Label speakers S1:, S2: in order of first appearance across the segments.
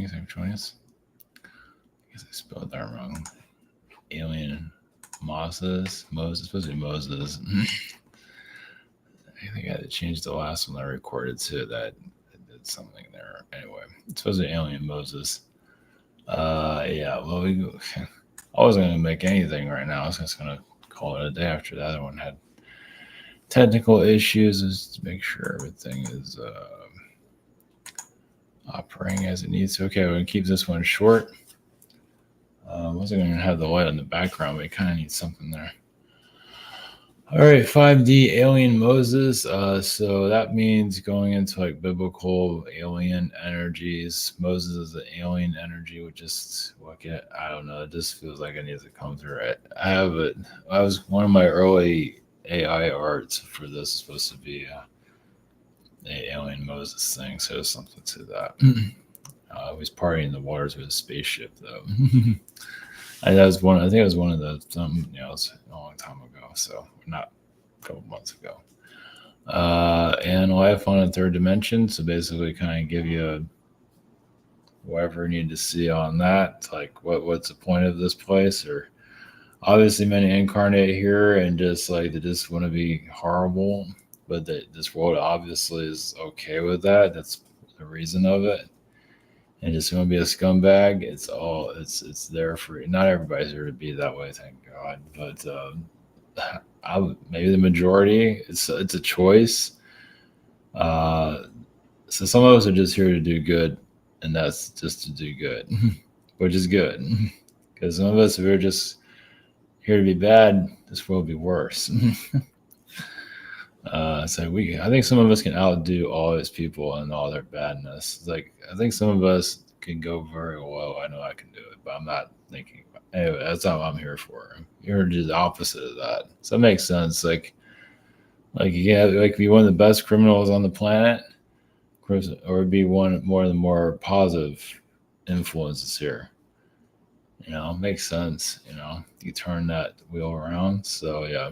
S1: Thanks for joining us. I guess I spelled that wrong. Alien Moses. Supposed to be Moses. I think I had to change the last one I recorded to that. I did something there. Anyway, it's supposed to be Alien Moses. Yeah, well, I wasn't going to make anything right now. I was just going to call it a day after the other one had technical issues, just to make sure everything is operating as it needs to. Okay, we're going to keep this one short. I wasn't going to have the light in the background, but it kind of needs something there. All right, 5D Alien Moses. So that means going into like biblical alien energies. Moses is an alien energy, which is I don't know. It just feels like it needs to come through. I have it. I was one of my early AI arts for this is supposed to be a alien Moses thing, so something to that. I was partying in the waters with a spaceship, though. I think it was one of the thumbnails a long time ago, so not a couple months ago. And life on a third dimension, so basically kind of give you whatever you need to see on that, like what's the point of this place, or obviously many incarnate here and just like they just want to be horrible, but this world obviously is okay with that. That's the reason of it. And just want to be a scumbag. It's there for not everybody's here to be that way, thank God. But maybe the majority. It's a choice. So some of us are just here to do good, and that's just to do good, which is good. Because some of us, if we're just here to be bad, this world will be worse. I think some of us can outdo all these people and all their badness. Like I think some of us can go very well. I know I can do it, but I'm not thinking. Anyway, that's not what I'm here for. You're just the opposite of that. So it makes sense. Like be one of the best criminals on the planet, or be one of the more positive influences here. Makes sense. You turn that wheel around. So yeah.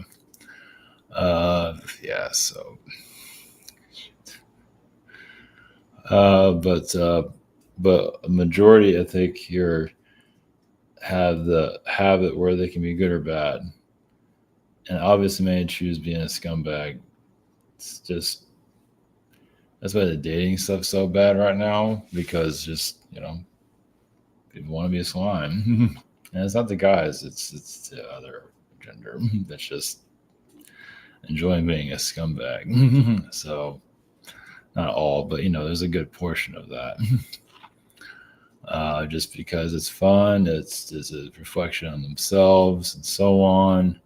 S1: Yeah, so but a majority I think here have the habit where they can be good or bad, and obviously many choose being a scumbag. It's just that's why the dating stuff's so bad right now, because just people want to be a slime. And it's not the guys, it's the other gender that's just enjoying being a scumbag. So not all, but there's a good portion of that. Just because it's fun, it's a reflection on themselves and so on.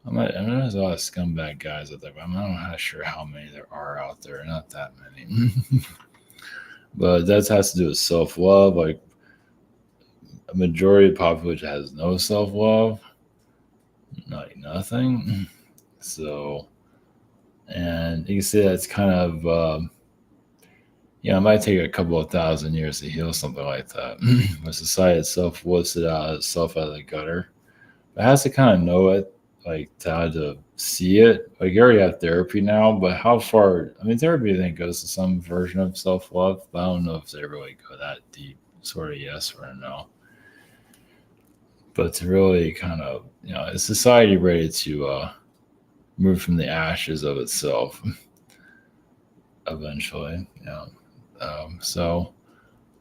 S1: I know there's a lot of scumbag guys out there, but I'm not sure how many there are out there. Not that many. But that has to do with self-love. Like a majority of the population has no self-love, nothing. So, and you can see that's kind of, it might take a couple of thousand years to heal something like that. When society itself lifts it out itself out of the gutter, it has to kind of know it, like to see it. Like you already have therapy now, but how far? I mean, therapy I think goes to some version of self-love, but I don't know if they really go that deep. Sort of yes or no. But to really kind of, is society ready to move from the ashes of itself eventually? So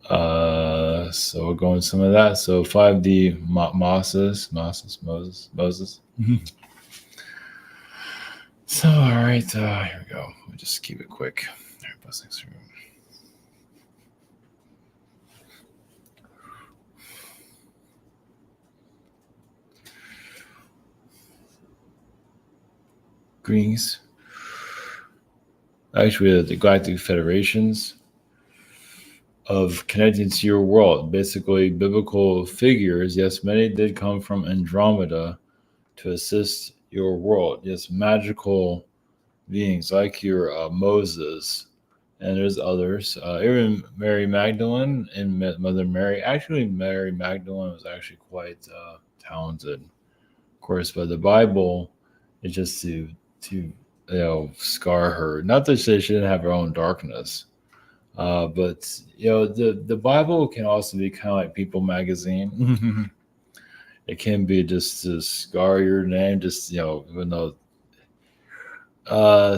S1: we'll go into some of that. So 5D Moses. So all right, here we go. We'll just keep it quick. All right, blessings through. Greetings. Actually, the Galactic Federations of connecting to your world. Basically, biblical figures. Yes, many did come from Andromeda to assist your world. Yes, magical beings like your Moses, and there's others. Even Mary Magdalene and Mother Mary. Actually, Mary Magdalene was actually quite talented. Of course, but the Bible is just to scar her. Not that she didn't have her own darkness. But the Bible can also be kind of like People magazine. It can be just to scar your name, just even though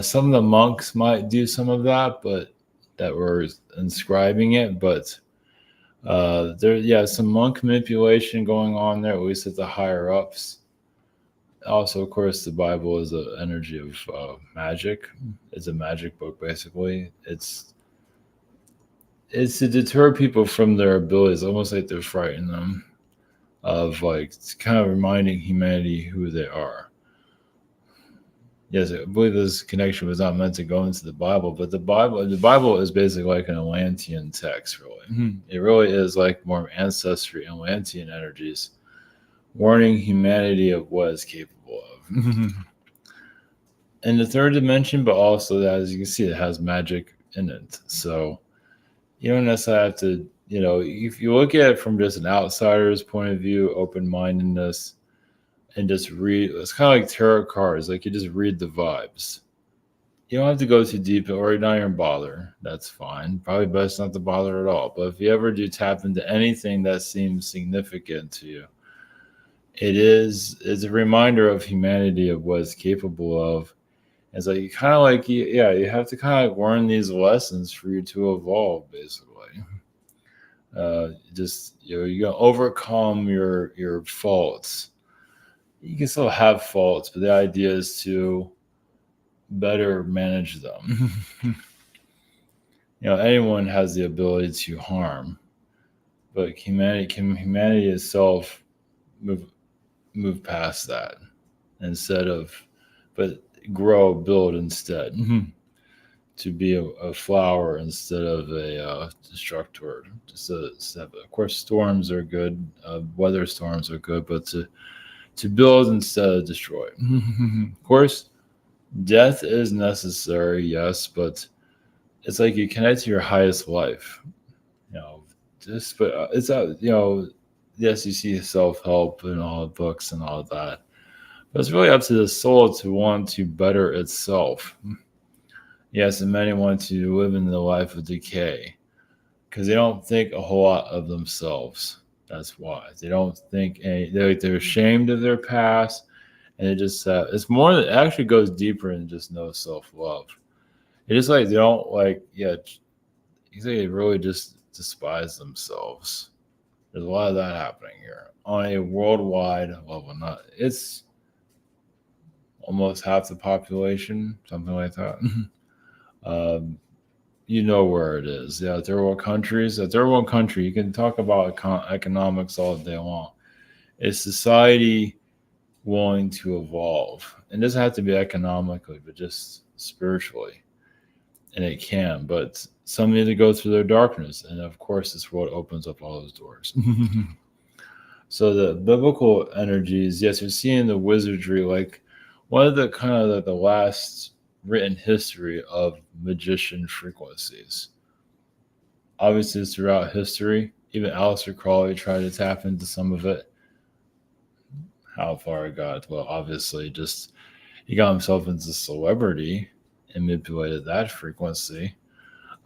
S1: some of the monks might do some of that, but that were inscribing it. But some monk manipulation going on there, at least at the higher ups. Also, of course, the Bible is an energy of magic. It's a magic book, basically. It's to deter people from their abilities, almost like they're frightening them of like kind of reminding humanity who they are. Yes, I believe this connection was not meant to go into the Bible, but the Bible is basically like an Atlantean text, really. It really is like more ancestry Atlantean energies, warning humanity of what it's capable of. In the third dimension, but also, as you can see, it has magic in it. So you don't necessarily have to, if you look at it from just an outsider's point of view, open mindedness, and just read, it's kind of like tarot cards. Like you just read the vibes. You don't have to go too deep or not even bother. That's fine. Probably best not to bother at all. But if you ever do tap into anything that seems significant to you, it's a reminder of humanity of what it's capable of. It's like you kind of like you have to kind of learn these lessons for you to evolve, basically. Just you're gonna overcome your faults. You can still have faults, but the idea is to better manage them. Anyone has the ability to harm, but humanity itself move past that instead of, but build instead. To be a flower instead of a destructor. Of course, storms are good. Weather storms are good, but to build instead of destroy. Of course, death is necessary, yes, but it's like you connect to your highest life. But it's yes, you see self-help and all the books and all of that, but it's really up to the soul to want to better itself. Yes, and many want to live in the life of decay because they don't think a whole lot of themselves. That's why they don't think they're ashamed of their past, and it's more. It actually goes deeper than just no self love. It's just like they don't they really just despise themselves. There's a lot of that happening here on a worldwide level. It's almost half the population, something like that. You know where it is. Yeah, third world countries. A third world country, you can talk about economics all day long. It's society willing to evolve. It doesn't have to be economically, but just spiritually. And it can, but some need to go through their darkness. And of course, this world opens up all those doors. So the biblical energies, yes, you're seeing the wizardry, like one of the kind of the last written history of magician frequencies. Obviously, throughout history, even Aleister Crowley tried to tap into some of it. How far it got? Well, obviously, just he got himself into celebrity and manipulated that frequency.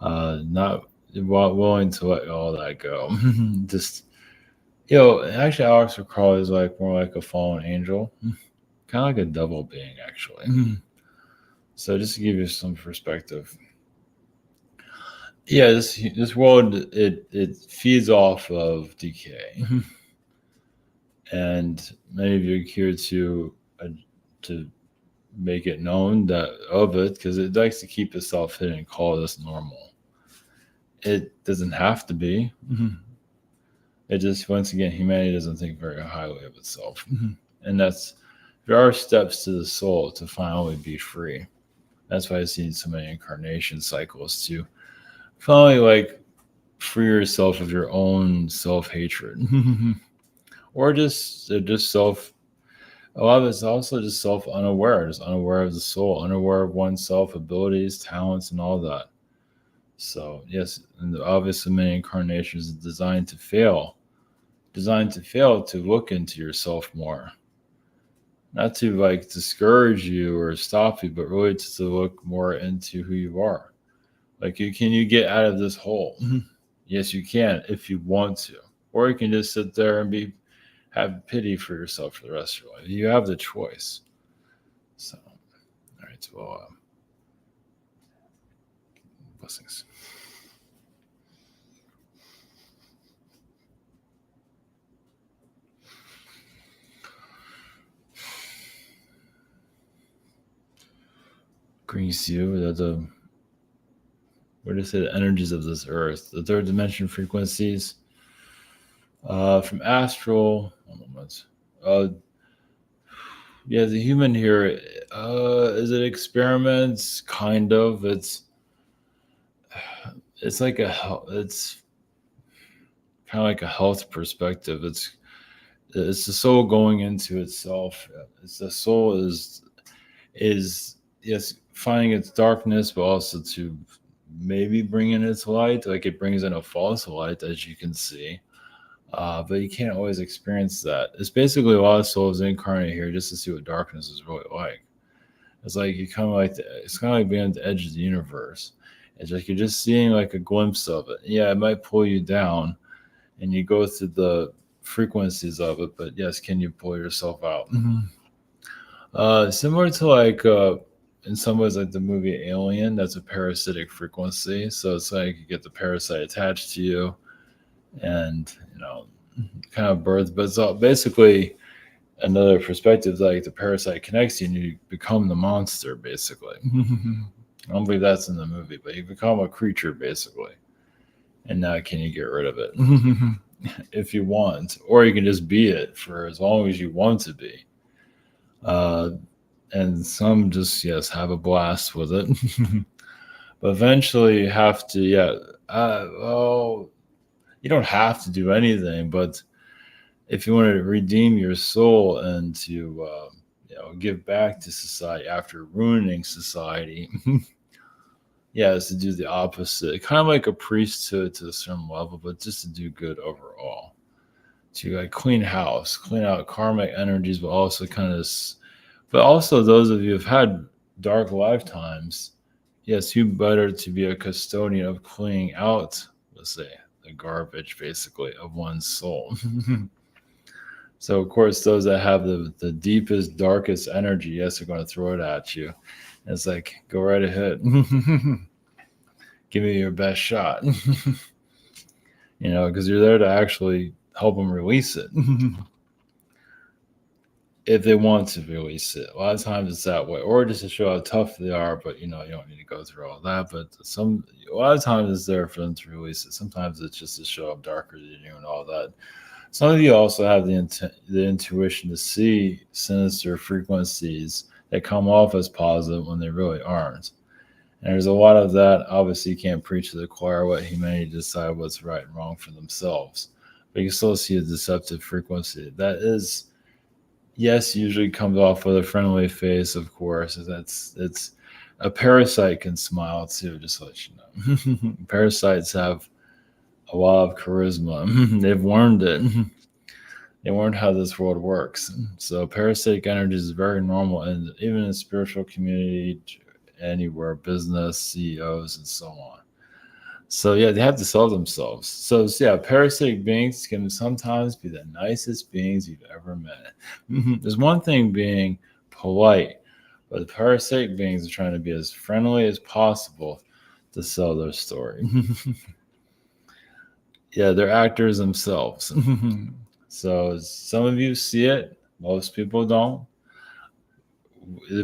S1: Not willing to let all that go. Just actually, Aleister Crowley is like more like a fallen angel, kind of like a devil being, actually. So just to give you some perspective, this world it feeds off of decay, and many of you are here to make it known that of it because it likes to keep itself hidden and call this normal. It doesn't have to be. It just, once again, humanity doesn't think very highly of itself, and there are steps to the soul to finally be free. That's why I've seen so many incarnation cycles to finally free yourself of your own self-hatred. Or just self. A lot of it's also just self-unaware, just unaware of the soul, unaware of oneself, abilities, talents, and all that. So yes, and obviously many incarnations are designed to fail to look into yourself more. Not to discourage you or stop you, but really to look more into who you are. Like, can you get out of this hole? Yes, you can if you want to, or you can just sit there and have pity for yourself for the rest of your life. You have the choice. So, all right, well, blessings. Grease you that the what do you say, the energies of this earth, the third dimension frequencies. From Astral, uh, yeah, the human here, is it experiments? Kind of. It's like it's kind of like a health perspective. It's the soul going into itself. It's the soul is yes, finding its darkness, but also to maybe bring in its light. Like it brings in a false light, as you can see. But you can't always experience that. It's basically a lot of souls incarnate here just to see what darkness is really like. It's like you kind of like it's kind of like being at the edge of the universe. It's like you're just seeing like a glimpse of it. Yeah, it might pull you down, and you go through the frequencies of it. But yes, can you pull yourself out? Similar to like in some ways like the movie Alien. That's a parasitic frequency. So it's like you get the parasite attached to you, and kind of birth, but it's all basically another perspective. Like the parasite connects you and you become the monster basically. I don't believe that's in the movie, but you become a creature basically, and now can you get rid of it? If you want, or you can just be it for as long as you want to be. And some just have a blast with it. But eventually you have to well, you don't have to do anything, but if you want to redeem your soul and to give back to society after ruining society, is to do the opposite. Kind of like a priesthood to a certain level, but just to do good overall. To like clean house, clean out karmic energies, but also those of you who've had dark lifetimes, yes, you better to be a custodian of cleaning out, let's say, the garbage basically of one's soul. So of course those that have the deepest, darkest energy, yes, are going to throw it at you. And it's like, go right ahead. Give me your best shot. Because you're there to actually help them release it. If they want to release it. A lot of times it's that way. Or just to show how tough they are, but you don't need to go through all that. But a lot of times it's there for them to release it. Sometimes it's just to show up darker than you and all that. Some of you also have the intuition to see sinister frequencies that come off as positive when they really aren't. And there's a lot of that. Obviously, you can't preach to the choir, what humanity decide what's right and wrong for themselves. But you can still see a deceptive frequency. That is, yes, usually comes off with a friendly face, of course. It's a parasite can smile too, just to let you know. Parasites have a lot of charisma. They've learned it. They learned how this world works. So parasitic energy is very normal, and even in spiritual community, anywhere, business, CEOs, and so on. So they have to sell themselves. So parasitic beings can sometimes be the nicest beings you've ever met. There's one thing being polite, but the parasitic beings are trying to be as friendly as possible to sell their story. They're actors themselves. So some of you see it, most people don't,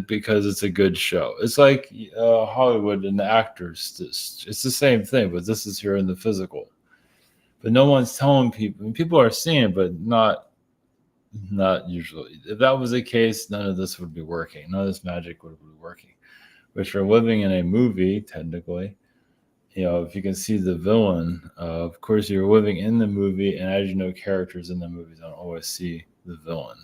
S1: because it's a good show. It's like Hollywood and the actors. It's the same thing, but this is here in the physical. But no one's telling people, and people are seeing it, but not usually. If that was the case, none of this would be working. None of this magic would be working. But you're living in a movie, technically. If you can see the villain, of course, you're living in the movie, and as you know, characters in the movie don't always see the villain,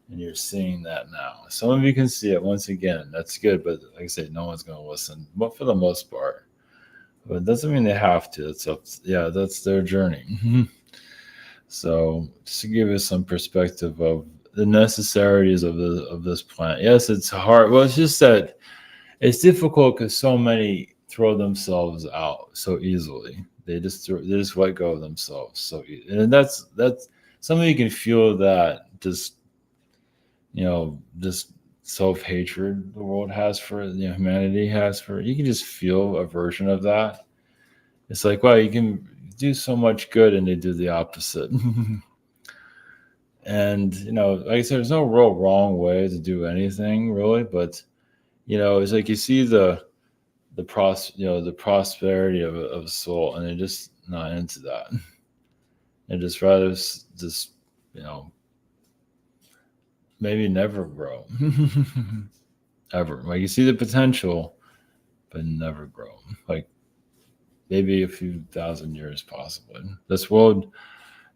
S1: and you're seeing that now. Some of you can see it. Once again, that's good, but like I said, no one's going to listen, but for the most part. But it doesn't mean they have to. That's their journey. So just to give you some perspective of the necessities of this planet. Yes, it's hard. Well, it's just that it's difficult because so many throw themselves out so easily. They just let go of themselves and that's something you can feel, that just just self-hatred the world has for, humanity has for, you can just feel a version of that. It's like, wow, you can do so much good and they do the opposite. And like I said, there's no real wrong way to do anything really, but it's like you see the prosperity of a soul, and they're just not into that. And just rather just maybe never grow. Ever. Like, you see the potential but never grow. Like, maybe a few thousand years possibly. This world,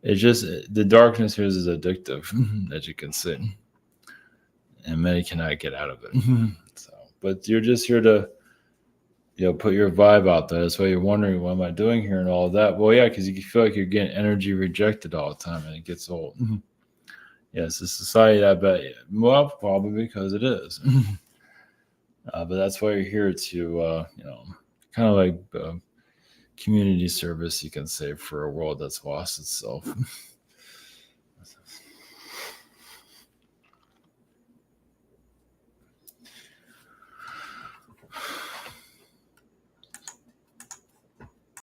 S1: it's just, the darkness here is addictive, as you can see, and many cannot get out of it. So, but you're just here to put your vibe out there. That's why you're wondering, what am I doing here and all that. Well, yeah, because you feel like you're getting energy rejected all the time, and it gets old. Yes, the society, I bet. Well, probably because it is. But that's why you're here to, kind of like community service, you can say, for a world that's lost itself.